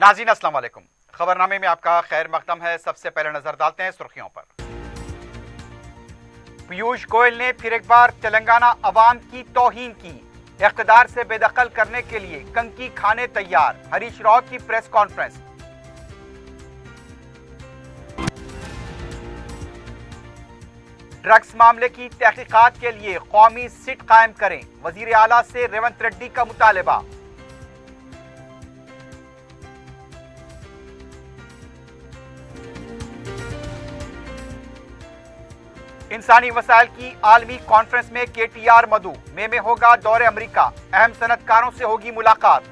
नाज़रीन अस्सलाम वालेकुम। खबरनामे में आपका खैर मकदम है। सबसे पहले नजर डालते हैं सुर्खियों पर। पीयूष गोयल ने फिर एक बार तेलंगाना अवाम की तौहीन की। इख्तिदार से बेदखल करने के लिए कंकी खाने तैयार। हरीश राव की प्रेस कॉन्फ्रेंस। ड्रग्स मामले की तहकीकात के लिए कौमी सिट कायम करें। वजीर आला से रेवंत रेड्डी का मुतालबा। इंसानी वसाइल की आलमी कॉन्फ्रेंस में केटीआर मधु। मई में होगा दौरे अमेरिका। अहम सनतकारों से होगी मुलाकात।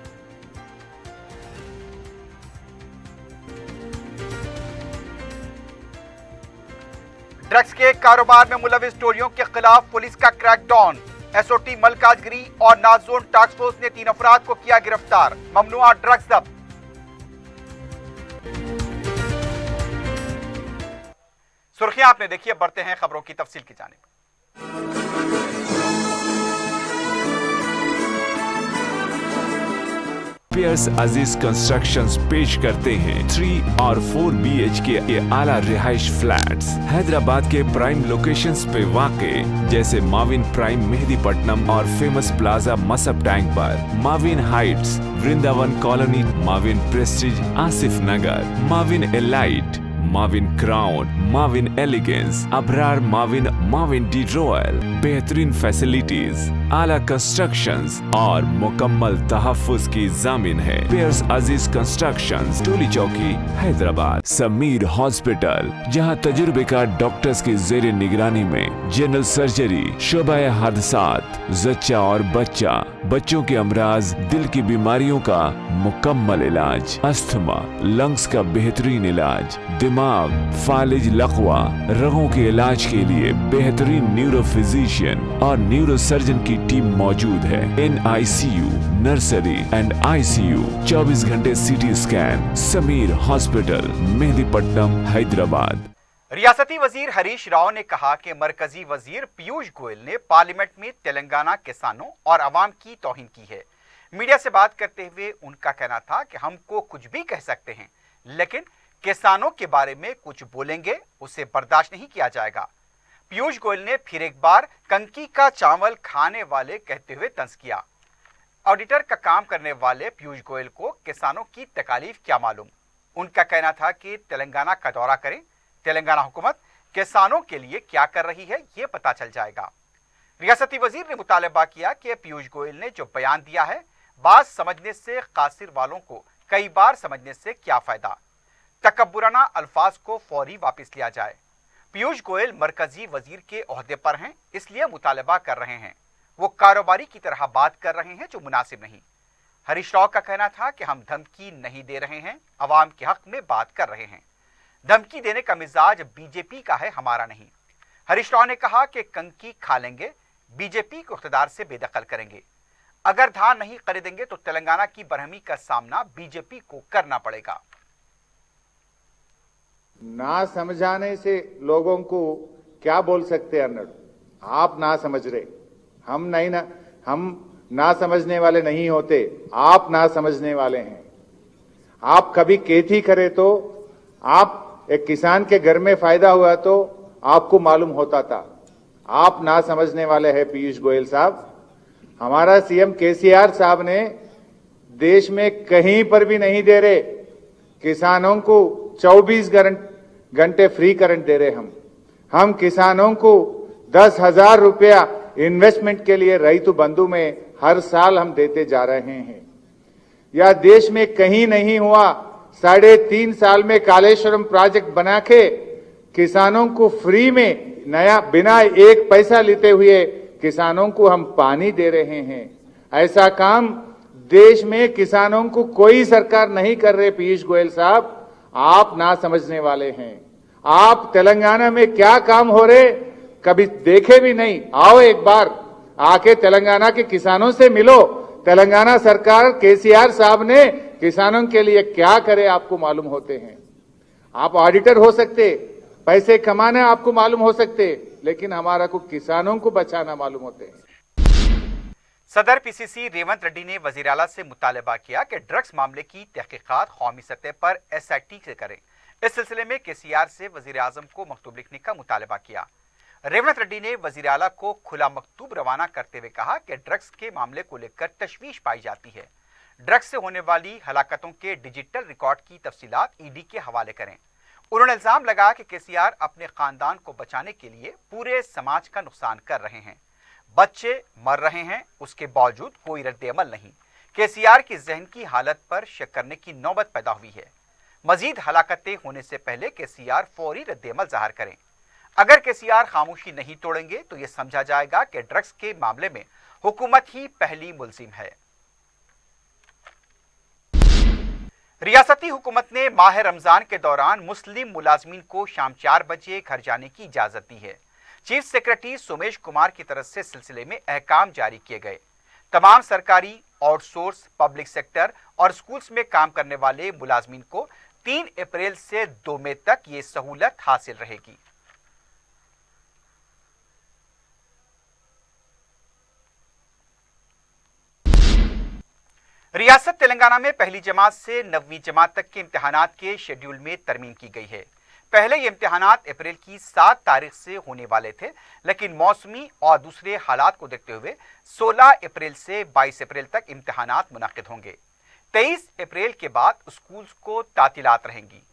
ड्रग्स के कारोबार में मुलविस टोलियों के खिलाफ पुलिस का क्रैकडाउन। एसओटी मलकाजगिरी और नाजोन टास्क फोर्स ने 3 अफराद को किया गिरफ्तार। ममनुआ ड्रग्स जब्त। सुर्खियां आपने देखी। अब बढ़ते हैं खबरों की तफसील की जानिब। पियर्स अजीज कंस्ट्रक्शंस पेश करते हैं 3 और 4 BHK के आला रिहाइश फ्लैट्स हैदराबाद के प्राइम लोकेशंस पे वाक़े जैसे माविन प्राइम मेहदीपट्टनम और फेमस प्लाजा मसब टैंक पर, Mavin heights Vrindavan colony, Mavin prestige Asif Nagar, Mavin elite, Mavin crown, Mavin elegance, Abrar Mavin, Mavin de royal. बेहतरीन फैसिलिटीज, आला कंस्ट्रक्शंस और मुकम्मल तहफ्फुज की जामिन है। पियर्स अजीज कंस्ट्रक्शंस, टोली चौकी, हैदराबाद। समीर हॉस्पिटल, जहां तजुर्बेकार डॉक्टर्स की जेर निगरानी में जनरल सर्जरी, शोबा हादसात, जच्चा और बच्चा, बच्चों के अमराज, दिल की बीमारियों का मुकम्मल इलाज, अस्थमा, लंग्स का बेहतरीन इलाज, दिमाग, फालिज, लकवा, रगों के इलाज के लिए बेहतरीन न्यूरो फिजिशियन और न्यूरो सर्जन की टीम मौजूद है। NICU, नर्सरी एंड ICU, 24 घंटे CT scan. Sameer hospital, Mehdipatnam, Hyderabad. रियासती वजीर हरीश राव ने कहा कि मरकजी वजीर पीयूष गोयल ने पार्लियामेंट में तेलंगाना किसानों और अवाम की तौहीन की है। मीडिया से बात करते हुए उनका कहना था कि हमको कुछ भी कह सकते हैं, लेकिन किसानों के बारे में कुछ बोलेंगे उसे बर्दाश्त नहीं किया जाएगा। पीयूष गोयल ने फिर एक बार कंकी का चावल खाने वाले कहते हुए तंज किया। ऑडिटर का काम करने वाले पीयूष गोयल को किसानों की तकालीफ क्या मालूम। उनका कहना था कि तेलंगाना का दौरा करें, तेलंगाना हुकूमत किसानों के लिए क्या कर रही है ये पता चल जाएगा। रियासती वजीर ने मुतालबा किया कि पीयूष गोयल ने जो बयान दिया है, बात समझने से कासिर वालों को कई बार समझने से क्या फायदा। तकब्बुराना अल्फाज को फौरी वापस लिया जाए। पीयूष गोयल मरकजी वजीर के ओहदे पर हैं, इसलिए मुतालबा कर रहे हैं। वो कारोबारी की तरह बात कर रहे हैं जो मुनासिब नहीं। हरीश राव का कहना था कि हम धमकी नहीं दे रहे हैं, अवाम के हक में बात कर रहे हैं। धमकी देने का मिजाज बीजेपी का है, हमारा नहीं। हरीश राव ने कहा कि कंकी खा लेंगे, बीजेपी को इख्तिदार से बेदखल करेंगे। अगर धान नहीं खरीदेंगे तो तेलंगाना की बरहमी का सामना बीजेपी को करना पड़ेगा। ना समझाने से लोगों को क्या बोल सकते हैं? आप ना समझ रहे, हम ना समझने वाले नहीं होते, आप ना समझने वाले हैं। आप कभी खेती करे तो, आप एक किसान के घर में फायदा हुआ तो आपको मालूम होता था। आप ना समझने वाले हैं पीयूष गोयल साहब। हमारा सीएम केसीआर साहब ने देश में कहीं पर भी नहीं दे रहे, किसानों को 24 घंटे फ्री करंट दे रहे। हम किसानों को 10,000 रुपया इन्वेस्टमेंट के लिए रैतु बंधु में हर साल हम देते जा रहे हैं। यह देश में कहीं नहीं हुआ। 3.5 साल में कालेश्वरम प्रोजेक्ट बना के किसानों को फ्री में नया, बिना एक पैसा लेते हुए किसानों को हम पानी दे रहे हैं। ऐसा काम देश में किसानों को कोई सरकार नहीं कर रहे। पीयूष गोयल साहब, आप ना समझने वाले हैं। आप तेलंगाना में क्या काम हो रहे कभी देखे भी नहीं। आओ एक बार आके तेलंगाना के किसानों से मिलो। तेलंगाना सरकार केसीआर साहब ने किसानों के लिए क्या करे आपको मालूम होते हैं। आप ऑडिटर हो सकते, पैसे कमाना आपको मालूम हो सकते, लेकिन हमारा को किसानों को बचाना मालूम होते हैं। सदर पीसीसी रेवंत रेड्डी ने वजीर आला से मुतालबा किया कि ड्रग्स मामले की तहकीकात कौमी सतह पर SIT से करें। इस सिलसिले में KCR से वजीर आजम को मकतूब लिखने का मुतालबा किया। रेवंत रेड्डी ने वजीर आला को खुला मकतूब रवाना करते हुए कहा कि ड्रग्स के मामले को लेकर तशवीश पाई जाती है। ड्रग्स से होने वाली हलाकतों के डिजिटल रिकॉर्ड की तफसीलात ED के हवाले करें। उन्होंने इल्जाम लगाया कि KCR अपने खानदान को बचाने के लिए पूरे समाज का नुकसान कर रहे हैं। बच्चे मर रहे हैं, उसके बावजूद कोई रद्द-ए-अमल नहीं। KCR की जहन की हालत पर शक करने की नौबत पैदा हुई है। मजीद हलाकतें होने से पहले KCR फौरी रद्द-ए-अमल ज़ाहिर करें। अगर KCR खामोशी नहीं तोड़ेंगे तो यह समझा जाएगा कि ड्रग्स के मामले में हुकूमत ही पहली मुल्जिम है। रियासती हुकूमत ने माह रमजान के दौरान मुस्लिम मुलाजमीन को शाम 4 बजे घर जाने की इजाजत दी है। चीफ सेक्रेटरी सोमेश कुमार की तरफ से सिलसिले में अहकाम जारी किए गए। तमाम सरकारी, आउटसोर्स, पब्लिक सेक्टर और स्कूल्स में काम करने वाले मुलाजमीन को 3 अप्रैल से 2 मई तक ये सहूलत हासिल रहेगी। रियासत तेलंगाना में पहली जमात से 9वीं जमात तक के इम्तिहानात के शेड्यूल में तरमीम की गई है। पहले ये इम्तिहानात अप्रैल की 7 तारीख से होने वाले थे, लेकिन मौसमी और दूसरे हालात को देखते हुए 16 अप्रैल से 22 अप्रैल तक इम्तिहानात मुनक्किद होंगे। 23 अप्रैल के बाद स्कूल्स को तातीलात रहेंगी।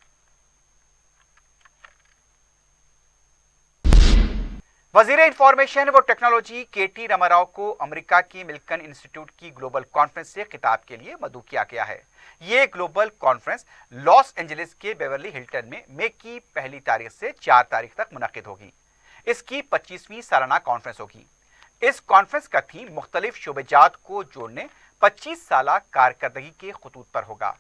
वजीर इंफॉर्मेशन व टेक्नोलॉजी KT रामाराव को अमेरिका की मिल्कन इंस्टीट्यूट की ग्लोबल कॉन्फ्रेंस से खिताब के लिए मदऊ किया गया है। ये ग्लोबल कॉन्फ्रेंस लॉस एंजलिस के बेवर्ली हिल्टन में मई की 1 तारीख से 4 तारीख तक मुनक्किद होगी। इसकी 25वीं सालाना कॉन्फ्रेंस होगी। इस कॉन्फ्रेंस का थीम मुख्तलिफ शोबेजात को जोड़ने 25 साला कारकर्दगी के खतूत पर होगा।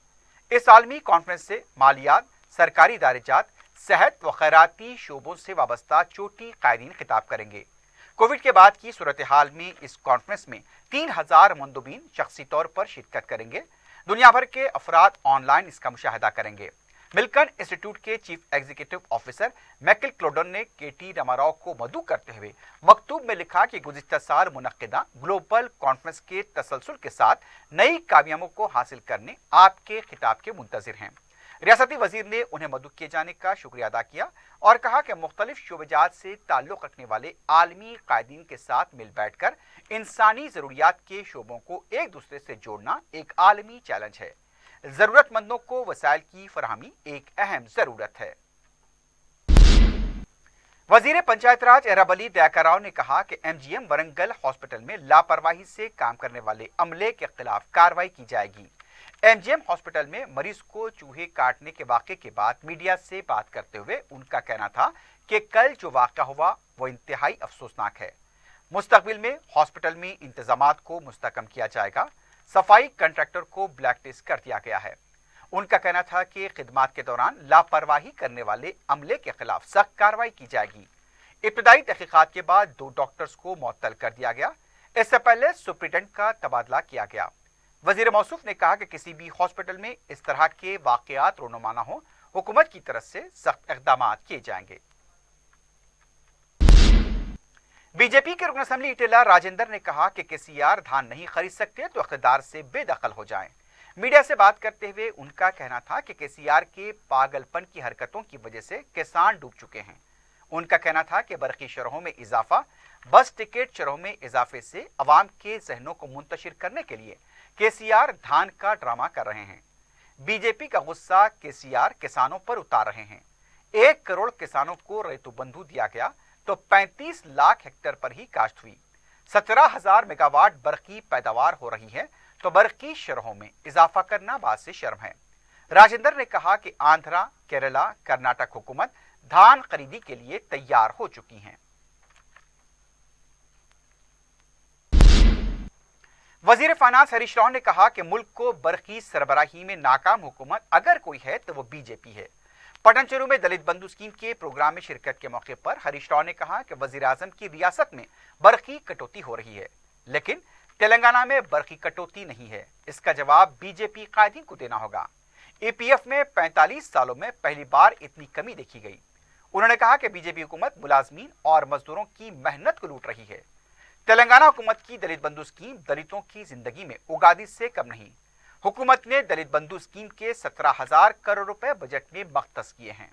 इस आलमी कॉन्फ्रेंस से मालियात, सरकारी इदारेजात, सेहत व खैराती शोबों से वाबस्ता चोटी कायदीन खिताब करेंगे। कोविड के बाद की सूरत हाल में इस कॉन्फ्रेंस में 3000 मंदुबीन शख्सी तौर पर शिरकत करेंगे। दुनिया भर के अफराद ऑनलाइन इसका मुशाहिदा करेंगे। मिल्कन इंस्टीट्यूट के चीफ एग्जीक्यूटिव ऑफिसर मैकल क्लोडन ने KT रामाराव को मदऊ करते हुए मकतूब में लिखा कि गुज़िश्ता साल मुनक्किदा ग्लोबल कॉन्फ्रेंस के तसलसल के साथ नई कामयाबियों को हासिल करने आपके खिताब के मुंतजिर हैं। रियासती वजीर ने उन्हें मदऊ किए जाने का शुक्रिया अदा किया और कहा कि मुख्तलिफ शोबेजात से ताल्लुक़ रखने वाले आलमी कायदीन के साथ मिल बैठकर इंसानी ज़रूरियात के शोबों को एक दूसरे से जोड़ना एक आलमी चैलेंज है। ज़रूरतमंदों को वसाइल की फराहमी एक अहम ज़रूरत है। वजीर पंचायत राज एराब अली दयाकराव ने कहा कि MGM वरंगल हॉस्पिटल में लापरवाही से काम करने वाले अमले के खिलाफ कार्रवाई की जाएगी। MGM हॉस्पिटल में मरीज को चूहे काटने के वाक़े के बाद मीडिया से बात करते हुए उनका कहना था कि कल जो वाक़ा हुआ वो इंतहाई अफसोसनाक है। मुस्तकबिल में हॉस्पिटल में इंतजामात को मुस्तकम किया जाएगा। सफाई कंट्रैक्टर को ब्लैक लिस्ट कर दिया गया है। उनका कहना था कि खिदमात के दौरान लापरवाही करने वाले अमले के खिलाफ सख्त कार्रवाई की जाएगी। इब्तदाई तहकीकात के बाद 2 डॉक्टर्स को मुअत्तल कर दिया गया। इससे पहले सुप्रिटेंडेंट का तबादला किया गया। वजीर मौसूफ ने कहा कि किसी भी हॉस्पिटल में इस तरह के वाकयात रोनुमा न हो, हुकूमत की तरफ से सख्त इक़दाम किए जाएंगे। बीजेपी के रुकन असेंबली इटेला राजेंद्र ने कहा कि KCR धान नहीं खरीद सकते तो इख्तिदार से बेदखल हो जाएं। मीडिया से बात करते हुए उनका कहना था कि KCR के पागलपन की हरकतों की वजह से किसान डूब चुके हैं। उनका कहना था कि बरकी शरहों में इजाफा, बस टिकट शरहों में इजाफे से अवाम के जहनों को मुंतशिर करने के लिए KCR धान का ड्रामा कर रहे हैं। बीजेपी का गुस्सा KCR किसानों पर उतार रहे हैं। 1 करोड़ किसानों को रेतु बंधु दिया गया तो 35 लाख हेक्टेयर पर ही काश्त हुई। 17,000 मेगावाट बरकी पैदावार हो रही है तो बरकी शरहों में इजाफा करना बात से शर्म है। राजेंद्र ने कहा कि आंध्रा, केरला, कर्नाटक हुकूमत धान खरीदी के लिए तैयार हो चुकी हैं। वजीर फाइनेंस हरीश राव ने कहा कि मुल्क को बरकी सरबराही में नाकाम हुकूमत अगर कोई है तो वो बीजेपी है। पटनचेरू में दलित बंधु स्कीम के प्रोग्राम में शिरकत के मौके पर हरीश राव ने कहा कि वजीर आजम की रियासत में बरकी कटौती हो रही है, लेकिन तेलंगाना में बरकी कटौती नहीं है। इसका जवाब बीजेपी कायदीन को देना होगा। EPF में 45 सालों में पहली बार इतनी कमी देखी गई। उन्होंने कहा कि बीजेपी हुकूमत मुलाजमीन और मजदूरों की मेहनत को लूट रही है। तेलंगाना हुकूमत की दलित बंधु स्कीम दलितों की जिंदगी में उगादी से कम नहीं। हुकूमत ने दलित बंधु स्कीम के 17,000 करोड़ रुपए बजट में मख्तस किए हैं।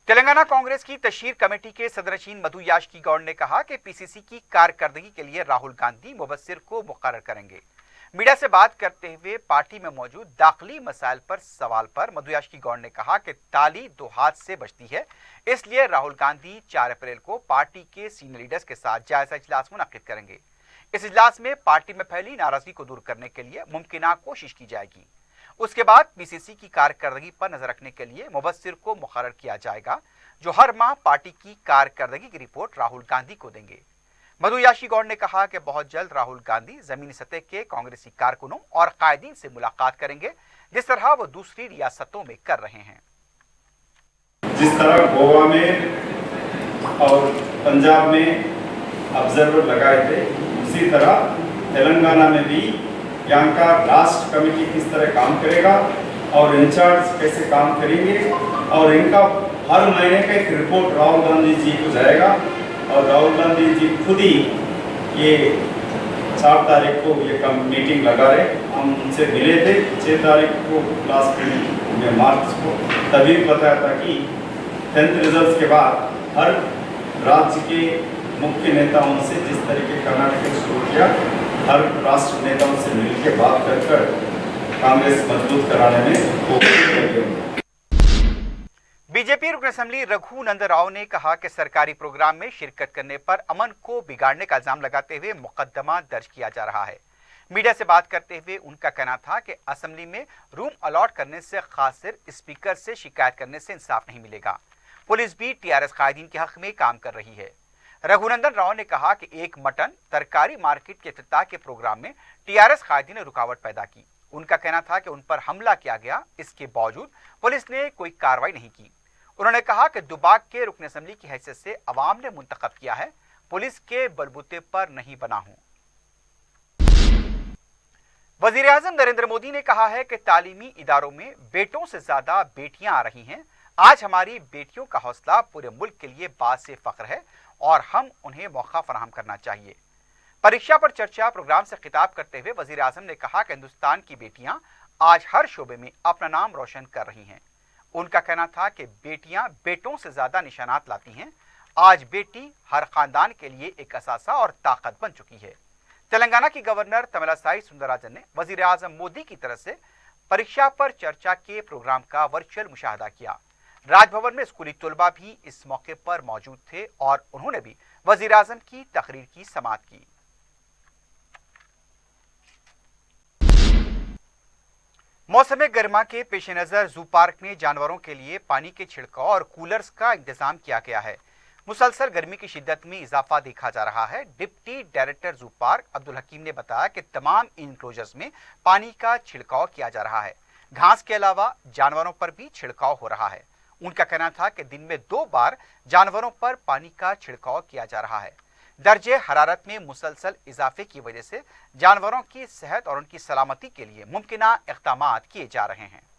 तेलंगाना कांग्रेस की तशहीर कमेटी के सदरचीन मधु याशकी गौड़ ने कहा कि पीसीसी की कारकर्दगी के लिए राहुल गांधी मुबस्सिर को मुकर्रर करेंगे। मीडिया से बात करते हुए पार्टी में मौजूद दाखिली मसाइल पर सवाल पर मधु याशकी गौड़ ने कहा कि ताली दो हाथ से बजती है, इसलिए राहुल गांधी 4 अप्रैल को पार्टी के सीनियर लीडर्स के साथ जायजा इजलास मुनक्किद करेंगे। इस इजलास में पार्टी में फैली नाराजगी को दूर करने के लिए मुमकिन कोशिश की जाएगी। उसके बाद पीसीसी की कारकर्दगी पर नजर रखने के लिए मुबस्सिर को मुकर्रर किया जाएगा, जो हर माह पार्टी की कारकर्दगी की रिपोर्ट राहुल गांधी को देंगे। मधु याशकी गौड़ ने कहा कि बहुत जल्द राहुल गांधी जमीनी सतह के कांग्रेसी कारकुनों और कायदीन से मुलाकात करेंगे, जिस तरह वो दूसरी रियासतों में कर रहे हैं। जिस तरह गोवा में और पंजाब में ऑब्जर्वर लगाए थे, उसी तरह तेलंगाना में भी यहाँ का राष्ट्र कमेटी किस तरह काम करेगा और इंचार्ज कैसे काम करेंगे, और इनका हर महीने का एक रिपोर्ट राहुल गांधी जी को जाएगा। और राहुल गांधी जी खुद ही ये 4 तारीख को ये मीटिंग लगा रहे, हम उनसे मिले थे 6 तारीख को लास्ट में मार्च को, तभी बताया था कि 10th रिजल्ट के बाद हर राज्य के मुख्य नेताओं से, जिस तरीके कर्नाटक ने शुरू किया, हर राष्ट्र नेताओं से मिलकर बात कर कांग्रेस मजबूत कराने में कोशिश करेंगे। बीजेपी रुकन असेंबली रघुनंदन राव ने कहा कि सरकारी प्रोग्राम में शिरकत करने पर अमन को बिगाड़ने का इल्जाम लगाते हुए मुकदमा दर्ज किया जा रहा है। मीडिया से बात करते हुए उनका कहना था कि असेंबली में रूम अलॉट करने से खासिर स्पीकर से शिकायत करने से इंसाफ नहीं मिलेगा। पुलिस भी टीआरएस कायदीन के हक में काम कर रही है। रघुनंदन राव ने कहा कि एक मटन तरकारी मार्केट के इफ्तिताह के प्रोग्राम में टीआरएस कायदीन ने रुकावट पैदा की। उनका कहना था कि उन पर हमला किया गया, इसके बावजूद पुलिस ने कोई कार्रवाई नहीं की। उन्होंने कहा कि दुबाग के रुकन असेंबली की हैसियत से अवाम ने मुंतखब किया है, पुलिस के बलबूते पर नहीं बना हूं। वजीर आजम नरेंद्र मोदी ने कहा है कि तालीमी इदारों में बेटों से ज्यादा बेटियां आ रही हैं। आज हमारी बेटियों का हौसला पूरे मुल्क के लिए बासे फख्र है और हम उन्हें मौका फराहम करना चाहिए। परीक्षा पर चर्चा प्रोग्राम से खिताब करते हुए वजीर आजम ने कहा कि हिंदुस्तान की बेटियां आज हर शोबे में अपना नाम रोशन कर रही हैं। उनका कहना था कि बेटियां बेटों से ज्यादा निशानात लाती हैं। आज बेटी हर खानदान के लिए एक असासा और ताकत बन चुकी है। तेलंगाना की गवर्नर तमिलिसाई सुंदरराजन ने वजीर आजम मोदी की तरफ से परीक्षा पर चर्चा के प्रोग्राम का वर्चुअल मुशाहदा किया। राजभवन में स्कूली तलबा भी इस मौके पर मौजूद थे और उन्होंने भी वजीर आजम की तकरीर की समाअत की। मौसम गर्मा के पेश नजर जू पार्क में जानवरों के लिए पानी के छिड़काव और कूलर्स का इंतजाम किया गया है। मुसलसल गर्मी की शिद्दत में इजाफा देखा जा रहा है। Deputy director zoo park Abdul Hakim ने बताया कि तमाम इनक्लोजर्स में पानी का छिड़काव किया जा रहा है। घास के अलावा जानवरों पर भी छिड़काव हो रहा है। उनका कहना था कि दिन में 2 बार जानवरों पर पानी का छिड़काव किया जा रहा है। दर्जे हरारत में मुसलसल इजाफे की वजह से जानवरों की सेहत और उनकी सलामती के लिए मुमकिना इक़दामात किए जा रहे हैं।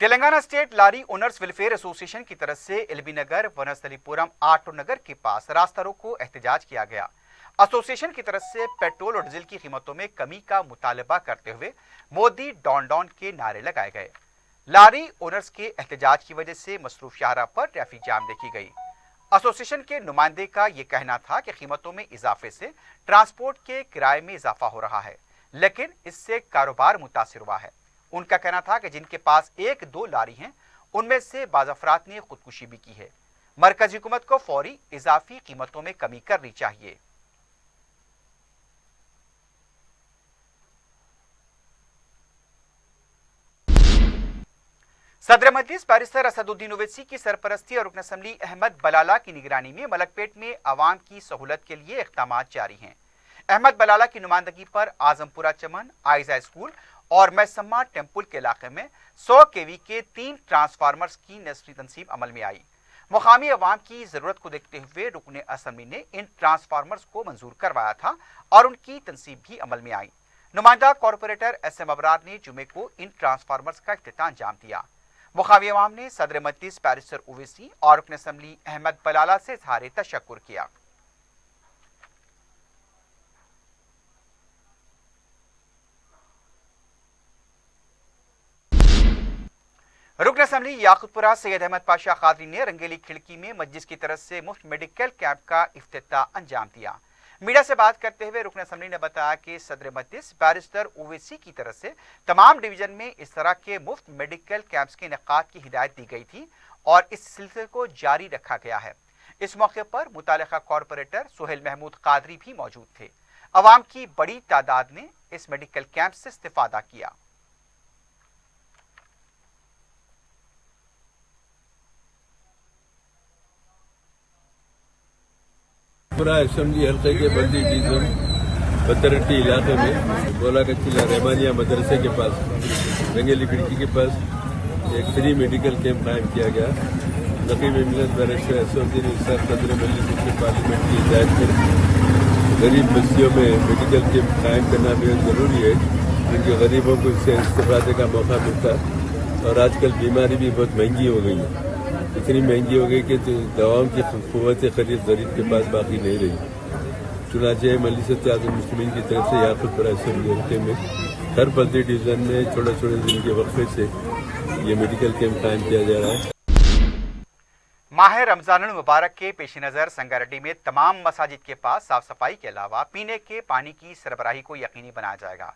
तेलंगाना स्टेट लारी ओनर्स वेलफेयर एसोसिएशन की तरफ से एलबी नगर वनस्थलीपुरम आटो नगर के पास रास्ता रोको एहतजाज किया गया। एसोसिएशन की तरफ से पेट्रोल और डीजल की कीमतों में कमी का मुतालबा करते हुए मोदी डॉन डॉन के नारे लगाए गए। लारी ओनर्स के एहतजाज की वजह से मसरूफ शाहरा पर ट्रैफिक जाम देखी गई। एसोसिएशन के नुमाइंदे का यह कहना था कि कीमतों में इजाफे से ट्रांसपोर्ट के किराए में इजाफा हो रहा है, लेकिन इससे कारोबार मुतासिर हुआ है। उनका कहना था कि जिनके पास 1-2 लारी हैं, उनमें से बाज़ अफराद ने खुदकुशी भी की है। मरकजी हुकूमत को फौरी इजाफी कीमतों में कमी करनी चाहिए। सदर मजलिस बैरिस्टर असदुद्दीन ओवैसी की सरपरस्ती और रुकन असम्बली अहमद बलाला की निगरानी में मलकपेट में आवाम की सहूलत के लिए इक़दाम जारी हैं। अहमद बलाला की नुमाइंदगी पर आजमपुरा चमन, आइजा स्कूल और मैसम्मा टेम्पल के इलाके में 100 kV के 3 ट्रांसफार्मर्स की नस्बी तनसीब अमल में आई। मुकामी अवाम की ज़रूरत को देखते हुए रुकन असम्बली ने इन ट्रांसफार्मर्स को मंजूर करवाया था और उनकी तनसीब भी अमल में आई। नुमाइंदा कॉरपोरेटर SM अबरार ने जुमे को इन ट्रांसफार्मर्स का इफ्तिताह अंजाम दिया। मुकामी अवाम ने सदर मजलिस बैरिस्टर ओवैसी और रुकन असम्बली अहमद बलाला से इज़हार तशक्कुर किया। रुकन असम्बली याकुतपुरा सैयद अहमद पाशा कादरी ने रंगेली खिड़की में मस्जिद की तरफ से मुफ्त मेडिकल कैंप का इफ्तिताह अंजाम दिया। मीडिया से बात करते हुए रुकन असम्बली ने बताया कि सदर मजलिस बैरिस्टर ओवैसी की तरफ से तमाम डिवीजन में इस तरह के मुफ्त मेडिकल कैंप्स के इनेकाद की हिदायत दी गई थी और इस सिलसिले को जारी रखा गया है। इस मौके पर मुतालिका कॉरपोरेटर सुहेल महमूद कादरी भी मौजूद थे। अवाम की बड़ी तादाद ने इस मेडिकल कैंप से इस्तिफादा किया। पूरा असेंबली हल्के के बल्दी डिवीजन बतरट्टी इलाके में बोला कच्चिला रहमानिया मदरसे के पास रंगेली खिड़की के पास एक फ्री मेडिकल कैंप कायम किया गया। नकीब मिलत बैरिस्टर असदुद्दीन सदर मजलिस के पार्लियामेंट की हिदायत पर गरीब बस्तियों में मेडिकल कैंप कायम करना बेहद ज़रूरी है, क्योंकि गरीबों को इससे इस्तेफादे का मौका मिलता है। और आजकल बीमारी भी बहुत महंगी हो गई है, इतनी महंगी हो गई कि दवाओं की क़ुव्वत खरीद गरीब के पास बाकी नहीं रही। चुनाचे मजलिस आज़म मुस्लिमीन की तरफ से याकुतपुरा असेंबली हल्के में हर बल्दी डिवीज़न में छोटे छोटे दिन के वक्फे से ये मेडिकल कैंप कायम किया जा रहा है। माह रमजानुल मुबारक के पेश नज़र संगारेड्डी में तमाम मसाजिद के पास साफ सफाई के अलावा पीने के पानी की सरबराही को यकीनी बनाया जाएगा।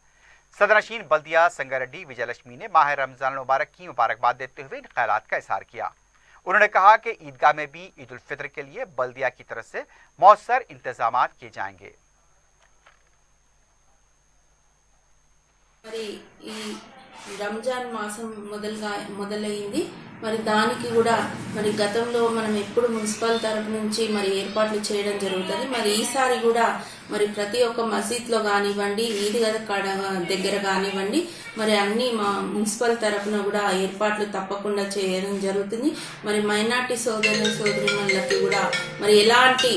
सदरनशीन बल्दिया संगारेड्डी विजयलक्ष्मी ने माह रमजानुल मुबारक की मुबारकबाद देते हुए इन ख्यालात का इजहार किया। उन्होंने कहा कि ईदगाह में भी ईद उल फितर के लिए बल्दिया की तरफ से मौसर इंतजाम किए जाएंगे। రంజాన్ మాసం మొదలైంది। మరి దానికి కూడా మరి గతంలో మనం ఎప్పుడు మున్సిపల్ తరపు నుంచి మరి ఏర్పాట్లు చేయడం జరుగుతుంది। మరి ఈసారి కూడా మరి ప్రతి ఒక్క మసీద్లో కానివ్వండి, ఈద్గాహ్ దగ్గర కానివ్వండి, మరి అన్ని మా మున్సిపల్ తరపున కూడా ఏర్పాట్లు తప్పకుండా చేయడం జరుగుతుంది। మరి మైనార్టీ సోదరులకి కూడా మరి ఎలాంటి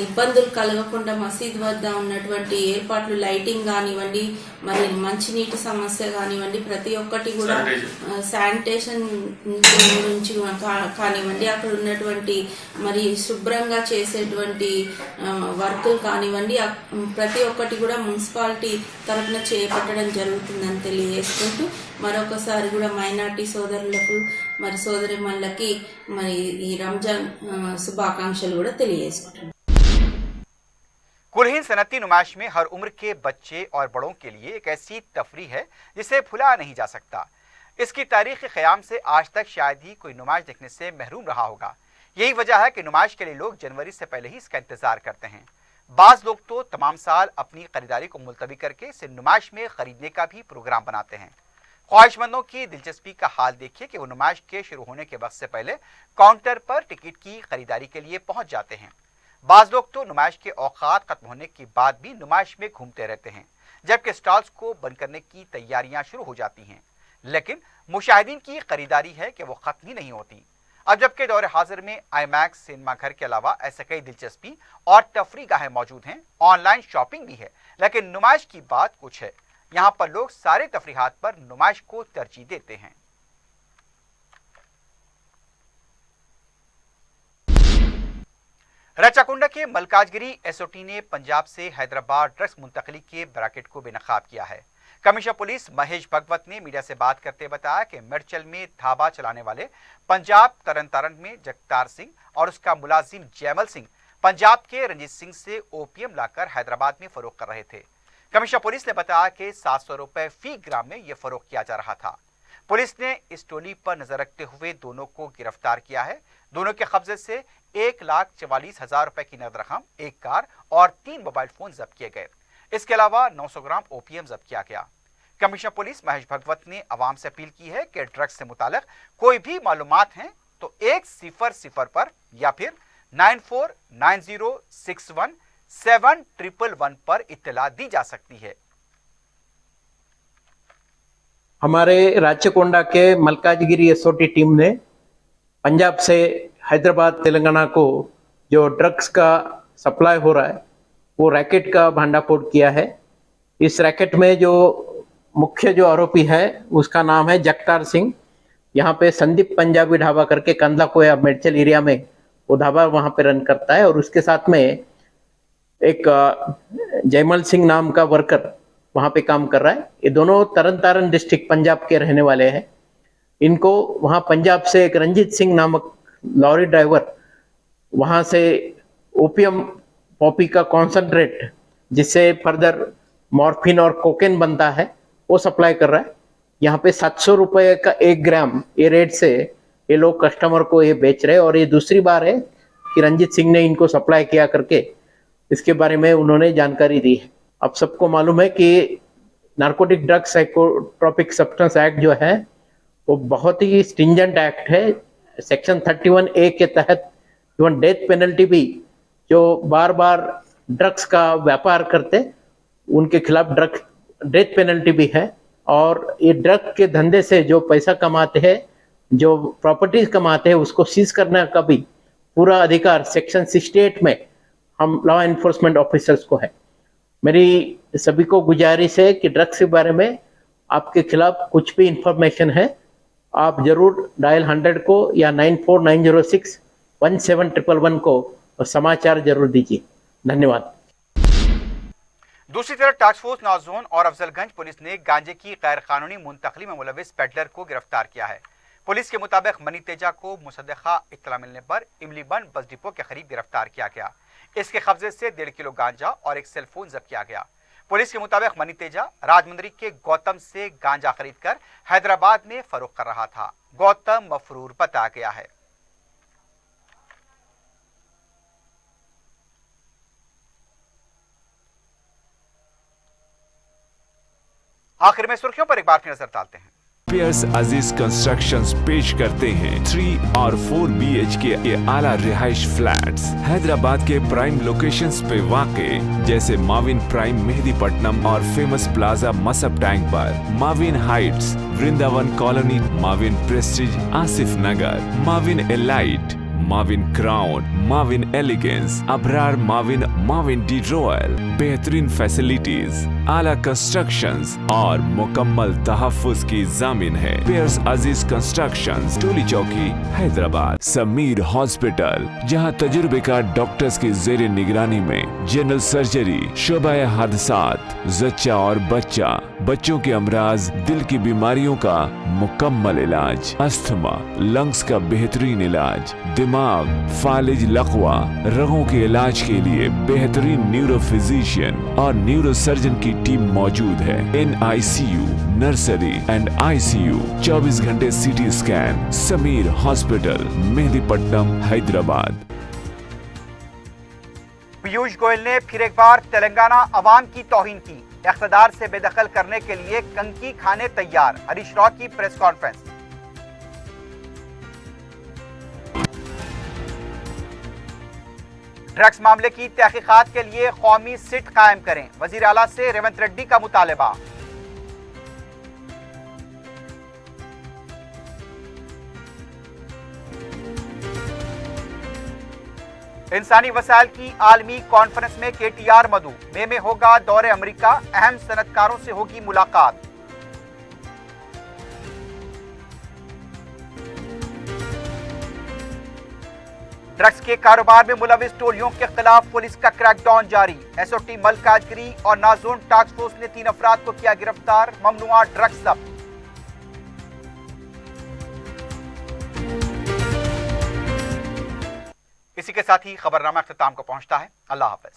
ఇబ్బందులు కలగకుండా మసీద్ వద్ద ఉన్నటువంటి ఏర్పాట్లు, లైటింగ్ కానివ్వండి, మరి మంచినీటి సమస్య కానివ్వండి, ప్రతి ఒక్కటి కూడా శానిటేషన్ గురించి కానివ్వండి, అక్కడ ఉన్నటువంటి మరి శుభ్రంగా చేసేటువంటి వర్కులు కానివ్వండి, ప్రతి ఒక్కటి కూడా మున్సిపాలిటీ తరఫున చేపట్టడం జరుగుతుందని తెలియజేసుకుంటూ మరొకసారి కూడా మైనార్టీ సోదరులకు మరి సోదరిమణులకి మరి ఈ రంజాన్ శుభాకాంక్షలు కూడా తెలియజేసుకుంటున్నాను। कुलहीन सनती नुमाइश में हर उम्र के बच्चे और बड़ों के लिए एक ऐसी तफरीह है जिसे भुलाया नहीं जा सकता। इसकी तारीख क़याम से आज तक शायद ही कोई नुमाइश देखने से महरूम रहा होगा। यही वजह है कि नुमाइश के लिए लोग जनवरी से पहले ही इसका इंतजार करते हैं। बाज़ लोग तो तमाम साल अपनी खरीदारी को मुलतवी करके इसे नुमाइश में खरीदने का भी प्रोग्राम बनाते हैं। ख्वाहिशमंदों की दिलचस्पी का हाल देखिए कि वो नुमाइश के शुरू होने के वक्त से पहले काउंटर पर टिकट की खरीदारी के लिए पहुंच जाते हैं। बाज़ लोग तो नुमाइश के औकात खत्म होने के बाद भी नुमाइश में घूमते रहते हैं, जबकि स्टॉल्स को बंद करने की तैयारियां शुरू हो जाती हैं। लेकिन मुशाहिदीन की खरीदारी है कि वो खत्म ही नहीं होती। अब जबकि दौर हाजिर में आईमैक्स सिनेमा घर के अलावा ऐसे कई दिलचस्पी और तफरी गाहें मौजूद हैं, ऑनलाइन शॉपिंग भी है, लेकिन नुमाइश की बात कुछ है। यहाँ पर लोग सारे तफरीहात पर नुमाइश को तरजीह देते हैं। रचाकुंडा के मलकाजगिरी एसओटी ने पंजाब से हैदराबाद ड्रग्स मुंतकली के ब्रैकेट को बेनकाब किया है। कमिश्नर पुलिस महेश भगवत ने मीडिया से बात करते बताया कि मिर्चल में धाबा चलाने वाले पंजाब तरन में जगतार सिंह और उसका मुलाजिम जैमल सिंह पंजाब के रंजीत सिंह से ओपीएम लाकर हैदराबाद में फरोख्त कर रहे थे। कमिश्नर पुलिस ने बताया कि 700 रुपए फी ग्राम में यह फरोख्त किया जा रहा था। पुलिस ने इस टोली पर नजर रखते हुए दोनों को गिरफ्तार किया है। दोनों के कब्जे से 1,44,000 रुपए की नकद रकम, एक कार और 3 मोबाइल फोन जब्त किए गए। इसके अलावा 900 ग्राम ओपीएम जब्त किया गया। कमिश्नर पुलिस महेश भगवत ने आवाम से अपील की है कि ड्रग्स से मुतालिक कोई भी मालूमात हैं तो 100 पर या फिर 9490617111 पर इत्तला दी जा सकती है। हमारे राचकोंडा के मलकाजगिरी एसओटी टीम ने पंजाब से हैदराबाद तेलंगाना को जो ड्रग्स का सप्लाई हो रहा है वो रैकेट का भांडाफोड़ किया है। इस रैकेट में जो मुख्य जो आरोपी है उसका नाम है जगतार सिंह। यहाँ पे संदीप पंजाबी ढाबा करके कंदला कोया मेडचल एरिया में वो ढाबा वहाँ पे रन करता है और उसके साथ में एक जयमल सिंह नाम का वर्कर वहाँ पे काम कर रहा है। ये दोनों तरन तारण डिस्ट्रिक्ट पंजाब के रहने वाले हैं। इनको वहाँ पंजाब से एक रंजीत सिंह नामक लॉरी ड्राइवर वहाँ से ओपियम पॉपी का कॉन्सनट्रेट जिससे फर्दर मॉर्फिन और कोकेन बनता है वो सप्लाई कर रहा है। यहाँ पे 700 रुपये का 1 ग्राम ये रेट से ये लोग कस्टमर को ये बेच रहे हैं और ये दूसरी बार है कि रंजीत सिंह ने इनको सप्लाई किया करके इसके बारे में उन्होंने जानकारी दी है। अब सबको मालूम है कि narcotic drugs psychotropic substance act जो है वो बहुत ही स्ट्रिंजेंट एक्ट है। सेक्शन 31A के तहत इवन डेथ पेनल्टी भी जो बार बार ड्रग्स का व्यापार करते उनके खिलाफ ड्रग डेथ पेनल्टी भी है। और ये ड्रग के धंधे से जो पैसा कमाते हैं जो प्रॉपर्टीज कमाते हैं उसको सीज करने का भी पूरा अधिकार सेक्शन 68 में हम लॉ एनफोर्समेंट ऑफिसर्स को है। मेरी सभी को गुजारिश है कि ड्रग्स के बारे में आपके खिलाफ कुछ भी इंफॉर्मेशन है आप जरूर डायल 100 को या 9490617111 को समाचार जरूर दीजिए। धन्यवाद। दूसरी तरफ टास्क फोर्स नाजोन और अफजलगंज पुलिस ने गांजे की गैर कानूनी मुंतकली में मुलविस पेडलर को गिरफ्तार किया है। पुलिस के मुताबिक मनी तेजा को मुसद्दका इत्तला मिलने पर इमली बंद बस डिपो के करीब गिरफ्तार किया गया। इसके कब्जे से 1.5 किलो गांजा और एक सेल फोन जब्त किया गया। पुलिस के मुताबिक मनी तेजा राजमुंदरी के गौतम से गांजा खरीद कर हैदराबाद में फरोख्त कर रहा था। गौतम मफरूर बताया गया है। आखिर में सुर्खियों पर एक बार फिर नजर डालते हैं। पियर्स अजीज कंस्ट्रक्शंस पेश करते हैं 3 और 4 BHK के आला रिहाइश फ्लैट्स हैदराबाद के प्राइम लोकेशंस पे वाक़े जैसे माविन प्राइम मेहदीपट्टनम और फेमस प्लाजा मसब टैंक पर, Mavin heights Vrindavan colony, Mavin prestige Asif Nagar, Mavin elite, Mavin crown, Mavin elegance, Abrar Mavin, Mavin de royal, बेहतरीन फैसिलिटीज, आला कंस्ट्रक्शंस और मुकम्मल तहफ्फुज की जामिन है। पियर्स अजीज कंस्ट्रक्शंस, टोली चौकी, हैदराबाद। समीर हॉस्पिटल, जहां तजुर्बेकार डॉक्टर्स की जेर निगरानी में जनरल सर्जरी, शोबा हादसात, जच्चा और बच्चा, बच्चों के अमराज, दिल की बीमारियों का मुकम्मल इलाज, अस्थमा, लंग्स का बेहतरीन इलाज, दिमाग, फालिज, लकवा, रगों के इलाज के लिए बेहतरीन न्यूरो फिजिशियन और न्यूरो सर्जन की टीम मौजूद है। NICU, नर्सरी एंड ICU, 24 घंटे CT scan. Sameer hospital, Mehdipatnam, Hyderabad. Piyush Goyal ने फिर एक बार तेलंगाना अवाम की तौहीन की, इख्तिदार से बेदखल करने के लिए कंकी खाने तैयार। हरीश राव की प्रेस कॉन्फ्रेंस। ड्रग्स मामले की तहकीकात के लिए कौमी सिट कायम करें, वजीर आला से रेवंत रेड्डी का मुतालबा। इंसानी वसाइल की आलमी कॉन्फ्रेंस में KTR मधु। मई में होगा दौरे अमेरिका, अहम सनतकारों से होगी मुलाकात। ड्रग्स के कारोबार में मुलविस टोलियों के खिलाफ पुलिस का क्रैकडाउन जारी। SOT मलकाजगिरी और नाजोन टास्क फोर्स ने 3 अफराद को किया गिरफ्तार। ममनुआ ड्रग्स जब्त। इसी के साथ ही खबरनामा अख्तिताम को पहुंचता है। अल्लाह हाफिज।